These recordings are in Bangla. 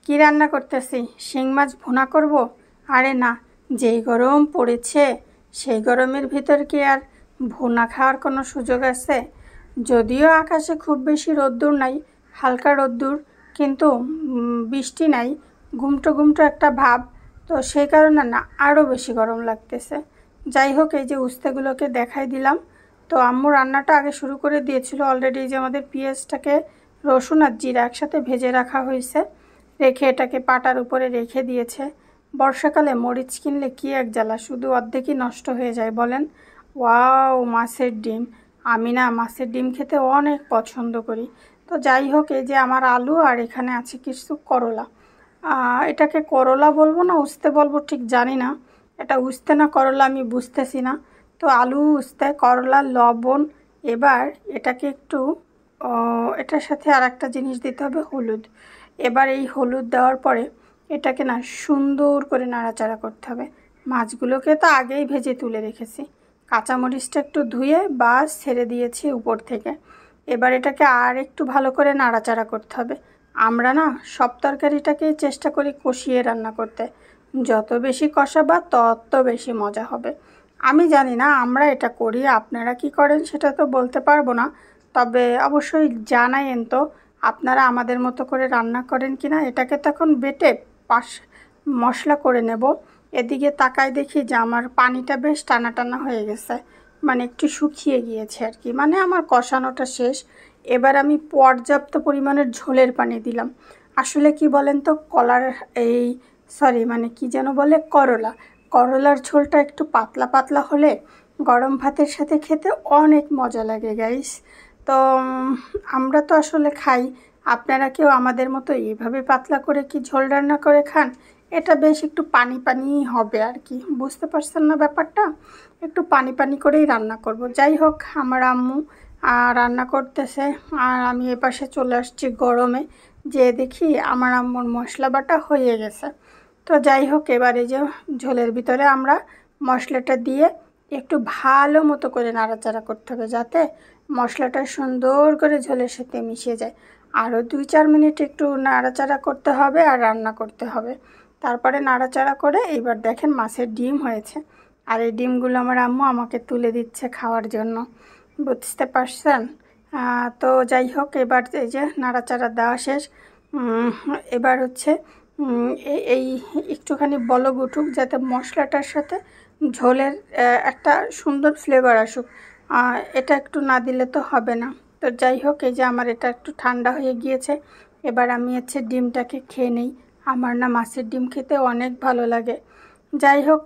কি রান্না করতেছি? শিং মাছ ভুনা করব? আরে না, যেই গরম পড়েছে সেই গরমের ভিতর কি আর ভুনা খাওয়ার কোনো সুযোগ আছে? যদিও আকাশে খুব বেশি রোদ্দুর নাই, হালকা রোদ্দুর, কিন্তু বৃষ্টি নাই, গুমটো গুমটো একটা ভাব। তো সেই কারণে না আরও বেশি গরম লাগতেছে। যাই হোক, এই যে উস্তেগুলোকে দেখাই দিলাম। তো আম্মু রান্নাটা আগে শুরু করে দিয়েছিল অলরেডি। যে আমাদের পেঁয়াজটাকে রসুন আর জিরা একসাথে ভেজে রাখা হয়েছে, রেখে এটাকে পাটার উপরে রেখে দিয়েছে। বর্ষাকালে মরিচ কিনলে কি এক জ্বালা, শুধু অর্ধেকই নষ্ট হয়ে যায় বলেন। ওয়াও, মাছের ডিম! আমি না মাছের ডিম খেতে অনেক পছন্দ করি। তো যাই হোক, এই যে আমার আলু আর এখানে আছে কিছু করলা। এটাকে করলা বলবো না উস্তে বলবো ঠিক জানি না। এটা উস্তে না করলা আমি বুঝতেছি না। তো আলু, উস্তে, করলা, লবণ। এবার এটাকে একটু এটার সাথে আর একটা জিনিস দিতে হবে, হলুদ। এবার এই হলুদ দেওয়ার পরে এটাকে না সুন্দর করে নাড়াচাড়া করতে হবে। মাছগুলোকে তো আগেই ভেজে তুলে রেখেছি, কাঁচামরিচটা একটু ধুয়ে বাস ছেড়ে দিয়েছি উপর থেকে। এবার এটাকে আর একটু ভালো করে নাড়াচাড়া করতে হবে। আমরা না সব তরকারিটাকেই চেষ্টা করি কষিয়ে রান্না করতে। যত বেশি কষাবা তত বেশি মজা হবে। আমি জানি না আমরা এটা করি, আপনারা কি করেন সেটা তো বলতে পারবো না। তবে অবশ্যই জানাইন তো আপনারা আমাদের মতো করে রান্না করেন কি না। এটাকে তখন বেটে পাশ মশলা করে নেব। এদিকে তাকায় দেখি যে আমার পানিটা বেশ টানা টানা হয়ে গেছে, মানে একটু শুকিয়ে গিয়েছে আর কি, মানে আমার কষানোটা শেষ। এবার আমি পর্যাপ্ত পরিমাণের ঝোলের পানি দিলাম। আসলে কি বলেন তো, মানে কি যেন বলে, করলার ঝোলটা একটু পাতলা পাতলা হলে গরম ভাতের সাথে খেতে অনেক মজা লাগে গাইস। তো আমরা তো আসলে খাই, আপনারা কেউ আমাদের মতো এইভাবে পাতলা করে কি ঝোল রান্না করে খান? এটা বেশ একটু পানি পানি হবে আর কি, বুঝতে পারছেন না ব্যাপারটা? একটু পানি পানি করেই রান্না করব। যাই হোক, আমার আম্মু রান্না করতেছে আর আমি এপাশে চলে আসছি গরমে। যে দেখি আমার আম্মুর মশলা বাটা হয়ে গেছে। তো যাই হোক, এবারে যে ঝোলের ভিতরে আমরা মশলাটা দিয়ে একটু ভালো মতো করে নাড়াচাড়া করতে হবে, যাতে মশলাটা সুন্দর করে ঝোলের সাথে মিশে যায়। আরও 2-4 মিনিট একটু নাড়াচাড়া করতে হবে আর রান্না করতে হবে। তারপরে নাড়াচাড়া করে এইবার দেখেন মাছের ডিম হয়েছে। আর এই ডিমগুলো আমার আম্মু আমাকে তুলে দিচ্ছে খাওয়ার জন্য, বুঝতে পারছেন? তো যাই হোক, এবার এই যে নাড়াচাড়া দেওয়া শেষ। এবার হচ্ছে এই একটুখানি বলক উঠুক, যাতে মশলাটার সাথে ঝোলের একটা সুন্দর ফ্লেভার আসুক। এটা একটু না দিলে তো হবে না। তো যাই হোক, এই যে আমার এটা একটু ঠান্ডা হয়ে গিয়েছে। এবার আমি হচ্ছে ডিমটাকে খেয়ে নেই। আমার না মাছের ডিম খেতে অনেক ভালো লাগে। যাই হোক,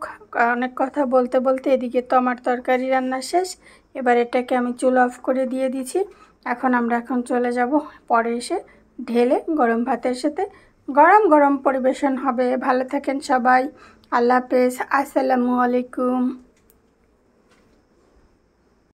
অনেক কথা বলতে বলতে এদিকে তো আমার তরকারি রান্না শেষ। এবার এটাকে আমি চুলা অফ করে দিয়ে দিয়েছি। এখন চলে যাব, পরে এসে ঢেলে গরম ভাতের সাথে গরম গরম পরিবেশন হবে। ভালো থাকেন সবাই। আল্লাহ হাফেজ। আসসালামু আলাইকুম।